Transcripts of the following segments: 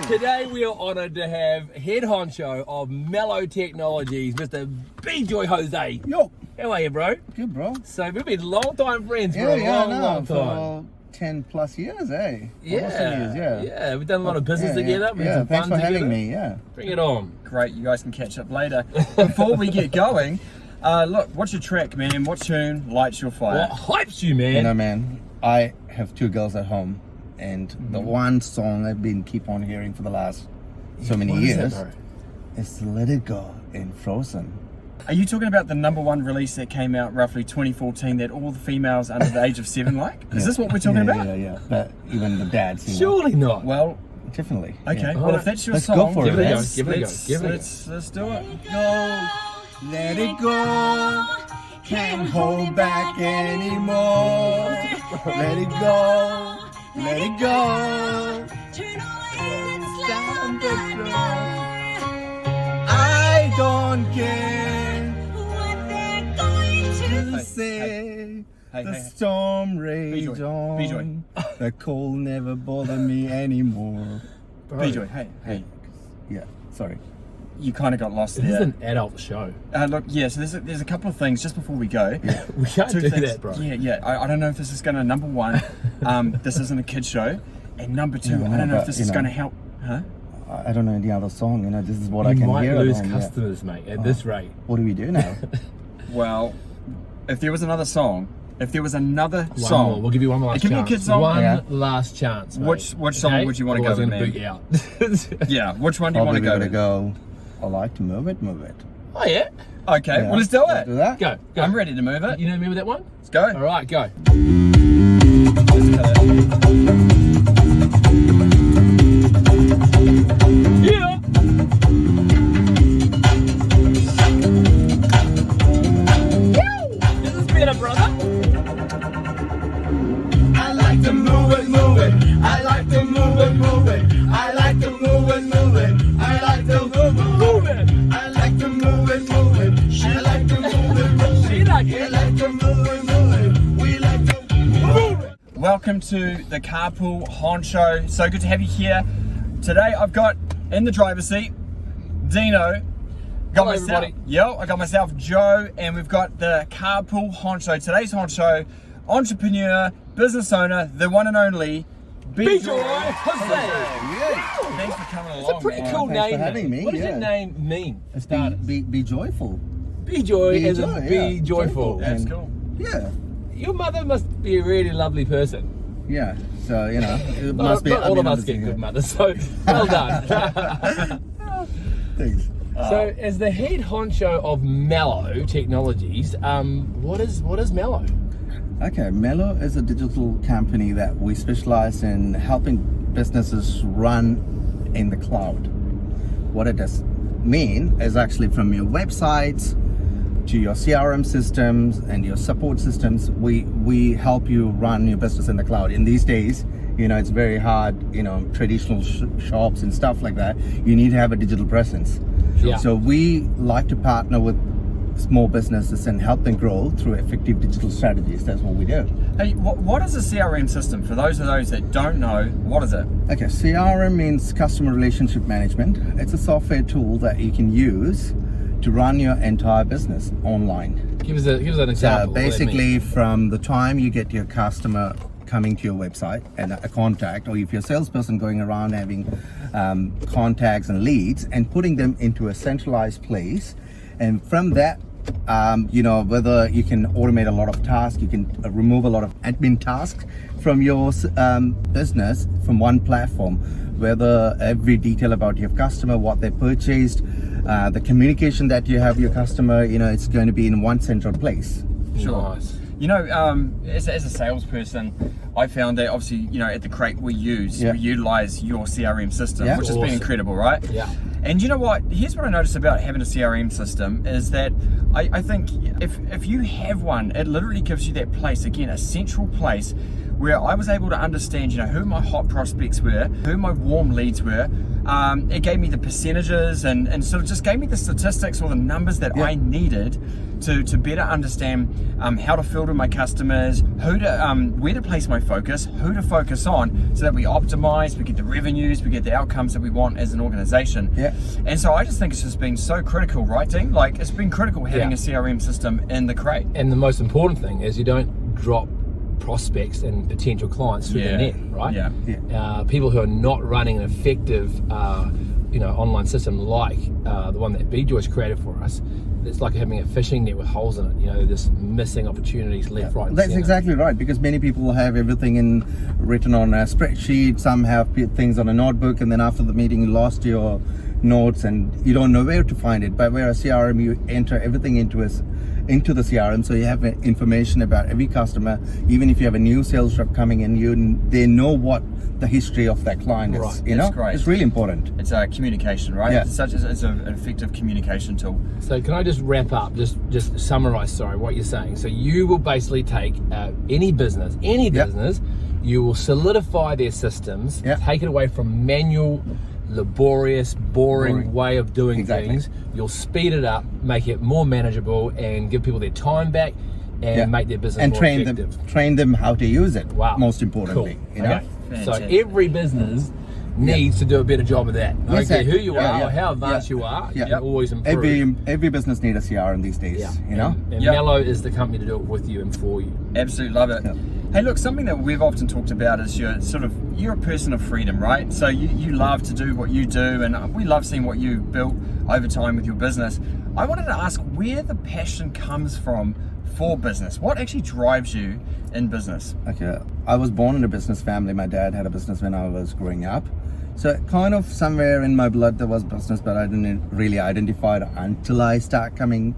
Today we are honoured to have head honcho of Mello Technologies, Mr. B-Joy Jose. Yo. How are you, bro? Good, bro. So we've been long-time friends for a long time. For 10 plus years, eh? Yeah, we've done a lot of business together. We had some thanks fun for having together. me, yeah. Bring it on. Great, you guys can catch up later. Before we get going, look, what's your track, man? What tune lights your fire? What hypes you, man? You know, man, I have 2 girls at home, and the one song I've been keep on hearing for the last so many What is years that, is Let It Go in Frozen. Are you talking about the #1 release that came out roughly 2014 that all the females under the age of 7 like? Is this what we're talking about? Yeah. But even the dads, you know. Surely not. Well, Definitely. okay. Yeah. Well, if that's your Let's song, go for it, man. let's do it. Let's do it. Go, let it go. Can't hold back anymore. Let it go. Let it go. Down the floor. I don't care What they're going to to say. Hey, The hey. storm rage B-Joy, on. B-Joy. The cold never bother me anymore. B-Joy, hey. Yeah, sorry. You kind of got lost This is there. an adult show. Look, yeah, so there's a couple of things just before we go. We can't Two do things. that, bro. Yeah. I don't know if this is going to, #1, this isn't a kid show. And #2, No, I don't know if but, this you is know. going to help. Huh? I don't know any other song, this is what I You can might hear lose at home, yeah. customers, mate, at this rate. What do we do now? Well, if there was another song, One more. song, We'll give you one last Give me a chance. kid song. One Yeah. last chance, mate. Which song would you wanna go Otherwise with, I'm man? gonna boot you out. yeah, which one do you want Probably to go gonna to? go. I like to move it. Oh, yeah? Okay, Yeah. well, let's do Let's it. do that. Go. I'm ready to move it. You know me with that one? Let's go. All right, go. Yeah. This is better, brother. I like to move it. I like to move it. I like to move it. I like to move Move it. I like to move it. I like to move it. See that? I like to move it. We like to move it. Welcome to the Carpool Honcho. So good to have you here. Today I've got in the driver's seat Dino. Hello, everybody. I got myself Joe, and we've got the Carpool Honcho. Today's honcho, entrepreneur, business owner, the one and only B-Joy B-Joy. Jose. Thanks for coming along. It's a pretty man. cool Thanks for name. having me, What does yeah. your name mean? Let's Starters. be joyful. B-Joy as in B-Joy, be yeah. joyful. That's cool. Yeah. Your mother must be a really lovely person. Yeah. So it Not, must be. not all of us obviously, get yeah. good mothers, so well done. Thanks. So, as the head honcho of Mello Technologies, what is Mello? Okay, Mello is a digital company that we specialize in helping businesses run in the cloud. What it does mean is actually from your websites to your CRM systems and your support systems, we help you run your business in the cloud. In these days, it's very hard, traditional shops and stuff like that. You need to have a digital presence. Yeah. So we like to partner with small businesses and help them grow through effective digital strategies. That's what we do. Hey, what is a CRM system? For those that don't know, what is it? Okay, CRM means customer relationship management. It's a software tool that you can use to run your entire business online. Give us an So example. What that means. basically, from the time you get your customer coming to your website and a contact, or if you're a salesperson going around having contacts and leads and putting them into a centralized place, and from that, whether you can automate a lot of tasks, you can remove a lot of admin tasks from your business from one platform, whether every detail about your customer, what they purchased, the communication that you have with your customer, it's going to be in one central place. Sure. Nice. As a salesperson, I found that obviously, at the Crate we utilize your CRM system, Yeah. which has Awesome. been incredible, right? Yeah. And you know what? Here's what I noticed about having a CRM system is that I think if you have one, it literally gives you that place, again, a central place where I was able to understand, who my hot prospects were, who my warm leads were, It gave me the percentages and sort of just gave me the statistics or the numbers that I needed to better understand how to filter my customers, where to place my focus, who to focus on, so that we optimize, we get the revenues, we get the outcomes that we want as an organization. Yeah. And so I just think it's just been so critical, right, Dean? Like, it's been critical having a CRM system in the crate. And the most important thing is you don't drop prospects and potential clients through the net, right? Yeah. People who are not running an effective, online system like the one that B-Joy's created for us, it's like having a fishing net with holes in it. Just missing opportunities left, right, and That's center. exactly right, because many people have everything written on a spreadsheet. Some have things on a notebook, and then after the meeting you lost your notes and you don't know where to find it. But whereas CRM, you enter everything into the CRM, so you have information about every customer. Even if you have a new sales rep coming in, they know what the history of that client is. Right. That's great. It's really important. It's communication, right? Yeah. It's an effective communication tool. So can I just wrap up, just summarize, what you're saying? So you will basically take any business, you will solidify their systems, take it away from manual, laborious, boring way of doing things. You'll speed it up, make it more manageable, and give people their time back, and make their business more effective. Train them how to use it. Wow. Most importantly, Cool. Okay. So Fantastic. every business needs to do a better job of that. I don't care who you are or how advanced you are, you can always improve. Every business needs a CRM these days. And Mello is the company to do it with you and for you. Absolutely love it. Yeah. Hey, look, something that we've often talked about is you're a person of freedom, right? So you love to do what you do, and we love seeing what you built over time with your business. I wanted to ask where the passion comes from for business. What actually drives you in business? Okay, I was born in a business family. My dad had a business when I was growing up. So kind of somewhere in my blood there was business, but I didn't really identify it until I started coming.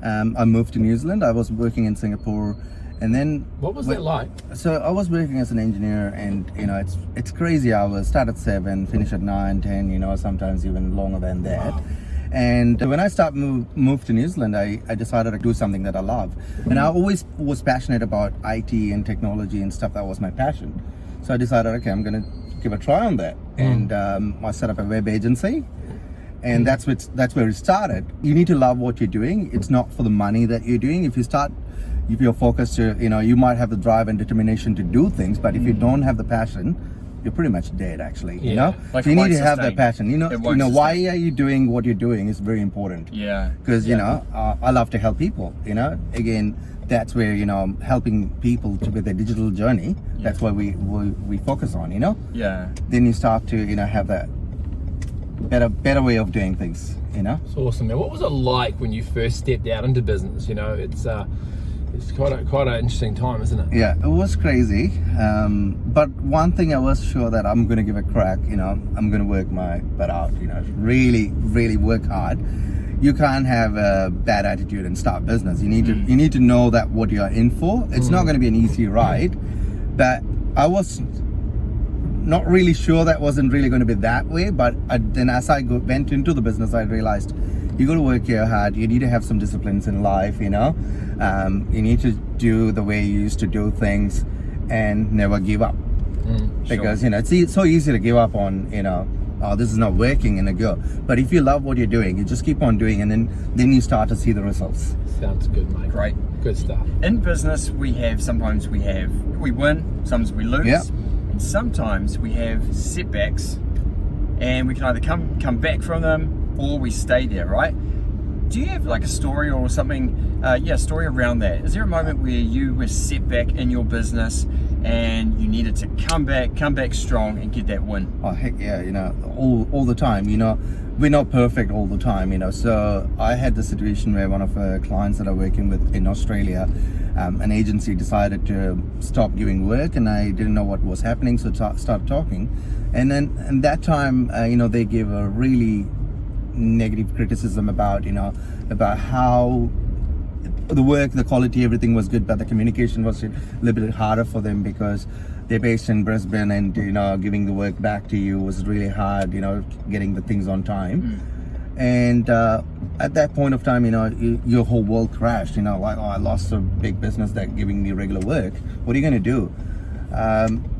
I moved to New Zealand. I was working in Singapore, and then What was that like? So I was working as an engineer, and it's crazy hours. Start at 7, finish at 9, 10. Sometimes even longer than that. Wow. And when I moved to New Zealand, I decided to do something that I love. And I always was passionate about IT and technology and stuff. That was my passion. So I decided, okay, I'm going to give a try on that. And I set up a web agency. And that's where it started. You need to love what you're doing. It's not for the money that you're doing. If you're focused to, you might have the drive and determination to do things, but if you don't have the passion, you're pretty much dead, actually. Like So you it need won't to have that sustain. passion. It won't Why sustain. are you doing what you're doing is very important. Yeah. Because I love to help people. Again, that's where I'm helping people with their digital journey. That's what we focus on. Yeah. Then you start to have that better way of doing things. It's awesome, man. What was it like when you first stepped out into business? It's quite an interesting time, isn't it? Yeah, it was crazy. But one thing I was sure that I'm going to give a crack. I'm going to work my butt out. Really, really work hard. You can't have a bad attitude and start business. You need to know that what you are in for. It's not going to be an easy ride, but I was not really sure that wasn't really going to be that way. But then as I went into the business, I realized you got to work here hard. You need to have some disciplines in life. You need to do the way you used to do things and never give up. Because it's so easy to give up on oh, this is not working, and go. But if you love what you're doing, you just keep on doing, and then you start to see the results. Sounds good, mate. Great. Good stuff. In business, sometimes we win, sometimes we lose, and sometimes we have setbacks, and we can either come back from them or we stay there, right? Do you have like a story or something, story around that? Is there a moment where you were set back in your business and you needed to come back strong and get that win? Oh heck yeah, all the time. We're not perfect all the time. So I had the situation where one of the clients that I'm working with in Australia, an agency decided to stop giving work, and I didn't know what was happening, so started talking, and then at that time, they gave a really negative criticism about how the work, the quality, everything was good, but the communication was a little bit harder for them because they're based in Brisbane, and giving the work back to you was really hard. Getting the things on time, and at that point of time, your whole world crashed. Like, oh, I lost a big business that giving me regular work. What are you going to do?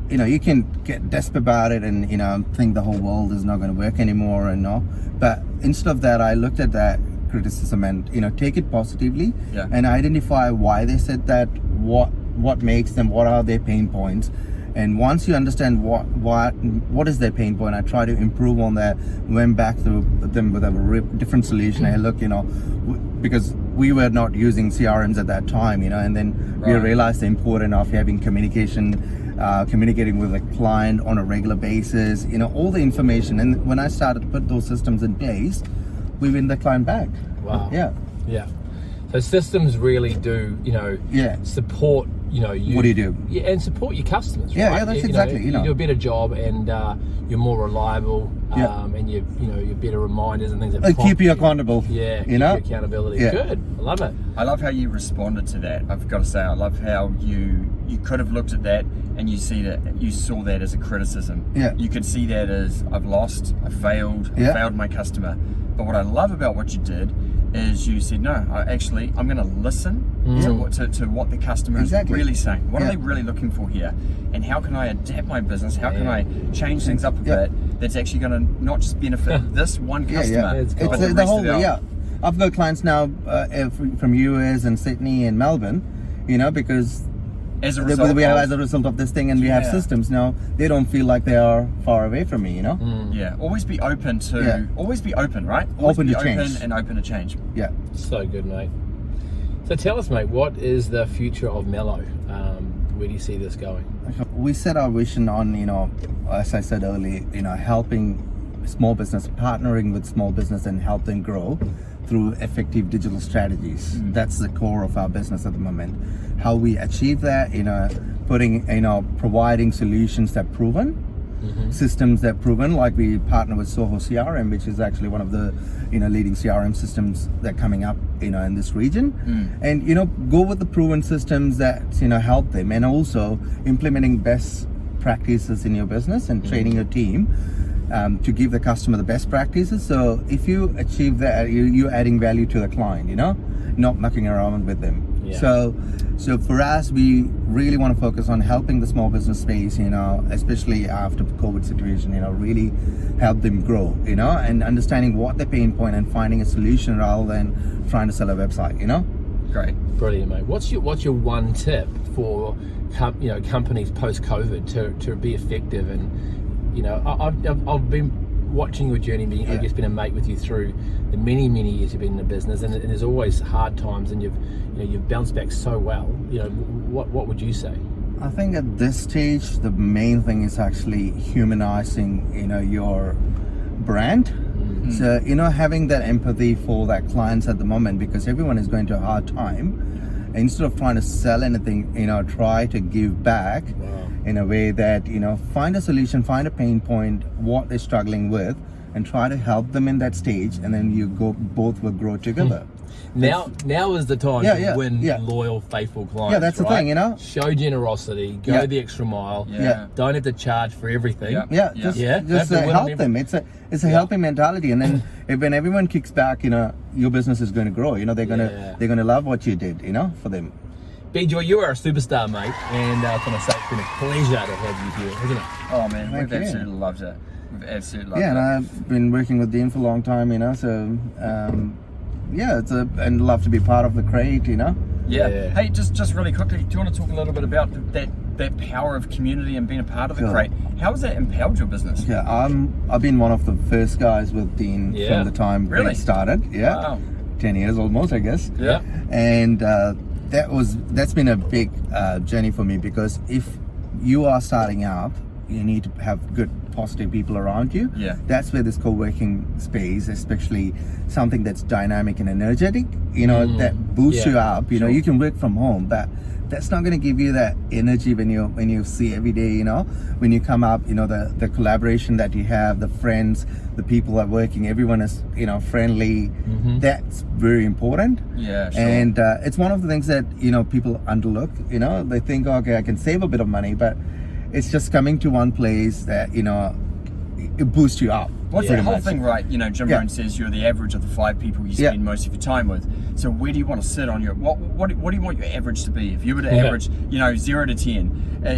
you can get desperate about it and think the whole world is not going to work anymore and all. But instead of that, I looked at that criticism and take it positively and identify why they said that, what makes them, what are their pain points. And once you understand what is their pain point, I try to improve on that. Went back to them with a different solution. Hey, look, because we were not using CRMs at that time, and then we realized the importance of having communicating with a client on a regular basis. All the information. And when I started to put those systems in place, we win the client back. Wow. Yeah. So systems really do, support, what do you do? Yeah, and support your customers. Yeah, right? yeah, that's exactly. You do a better job, and you're more reliable, and you're better reminders and things. That Keep you accountable. Yeah, keep you accountability. Yeah. Good, I love it. I love how you responded to that. I've got to say, I love how you could have looked at that and you saw that as a criticism. Yeah. You could see that as I've lost, I failed my customer. But what I love about what you did is you said, no, I'm going to listen to what the customer is really saying. What are they really looking for here? And how can I adapt my business? How can I change things up a bit that's actually going to not just benefit this one customer, but the whole. I've got clients now from US and Sydney and Melbourne, because as a result of this thing, and we have systems now, they don't feel like they are far away from me, Yeah, always be open to, always be open, right? Always open be to change. Open and open to change. Yeah. So good, mate. So tell us, mate, what is the future of Mellow? Where do you see this going? We set our vision on, as I said earlier, helping small business, partnering with small business and help them grow through effective digital strategies. That's the core of our business at the moment. How we achieve that, providing solutions that proven, systems that proven, like we partner with Soho CRM, which is actually one of the leading CRM systems that are coming up in this region, and go with the proven systems that help them, and also implementing best practices in your business and training your team to give the customer the best practices. So if you achieve that, you're adding value to the client, not mucking around with them. So for us, we really want to focus on helping the small business space, especially after the COVID situation, really help them grow, and understanding what their pain point and finding a solution rather than trying to sell a website, Great. Brilliant, mate. What's your one tip for companies post COVID to be effective? And I've been watching your journey, I guess been a mate with you through the many years you've been in the business, and there's always hard times, and you've bounced back so well. What would you say? I think at this stage the main thing is actually humanizing your brand. So having that empathy for that clients at the moment, because everyone is going to a hard time. Instead of trying to sell anything, try to give back in a way that find a solution, find a pain point, what they're struggling with, and try to help them in that stage, and then both will grow together. Now is the time to win loyal, faithful clients. Yeah, that's the thing, Show generosity, go the extra mile. Don't have to charge for everything. Just help them. It's a helping mentality, and then when everyone kicks back, your business is going to grow. They're gonna love what you did, for them. B-Joy, you are a superstar, mate, and I want to say it's been a pleasure to have you here, hasn't it? Oh man, we've absolutely loved it. We've absolutely loved it. And I've been working with Dean for a long time, so and love to be part of the Crate, Yeah. Hey, just really quickly, do you want to talk a little bit about that power of community and being a part of the Crate? How has that empowered your business? Yeah, I've been one of the first guys with Dean from the time Crate started. Yeah, wow. 10 years almost, I guess. Yeah. And that's been a big journey for me, because if you are starting out, you need to have good, positive people around you. Yeah. That's where this co-working space, especially something that's dynamic and energetic, that boosts you up. You can work from home, but that's not going to give you that energy when you see every day. When you come up, the collaboration that you have, the friends, the people that are working, everyone is friendly. That's very important. Yeah, sure. And it's one of the things that people underlook. They think, okay, I can save a bit of money, but it's just coming to one place that it boosts you up. What's pretty that whole much. thing, right? You know, Jim Yeah. Rohn says you're the average of the 5 people you Yeah. spend most of your time with. So where do you want to sit on your what do you want your average to be? If you were to Yeah. average, you know, 0 to 10,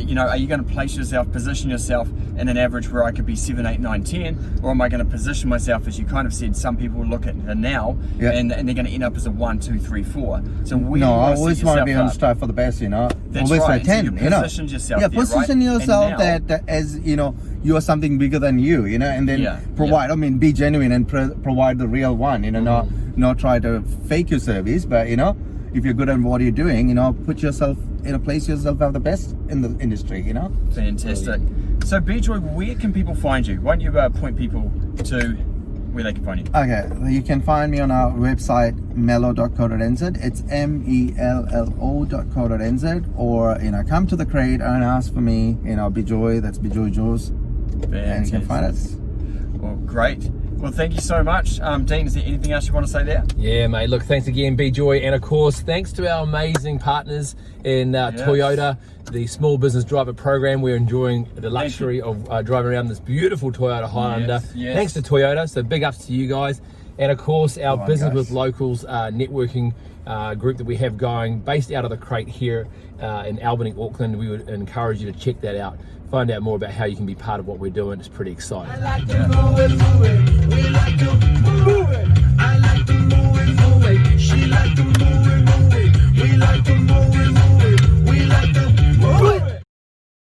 you know, are you going to place yourself, position yourself in an average where I could be 7, 8, 9, 10, or am I going to position myself, as you kind of said, some people will look at the now Yeah. and they're going to end up as a 1, 2, 3, 4. So where No, do you I want to always set want to yourself be on up? strive for the best, you know. That's always right. say 10, So you you know. positioned yourself Yeah, there, right? position yourself And now- that as, you know, you are something bigger than you know, and then Yeah, provide, I mean, be genuine and provide the real one, you know, not try to fake your service, but, you know, if you're good at what you're doing, you know, put yourself in a place yourself have the best in the industry, you know. Fantastic. So, BJoy, where can people find you? Why don't you point people to where they can find you? Okay, you can find me on our website mello.co.nz. It's mello.co.nz, or you know, come to the crate and ask for me. You know, BJoy, that's BJoy Jaws, and you can find us. Well, great. Well, thank you so much. Dean, is there anything else you want to say there? Yeah, mate. Look, thanks again, BJoy. And of course, thanks to our amazing partners in Toyota, the Small Business Driver Program. We're enjoying the luxury of driving around this beautiful Toyota Highlander. Yes. Thanks to Toyota. So big ups to you guys. And of course, our on, Business guys. with Locals networking group that we have going, based out of the crate here in Albany, Auckland. We would encourage you to check that out. Find out more about how you can be part of what we're doing. It's pretty exciting. I like to move it, move it.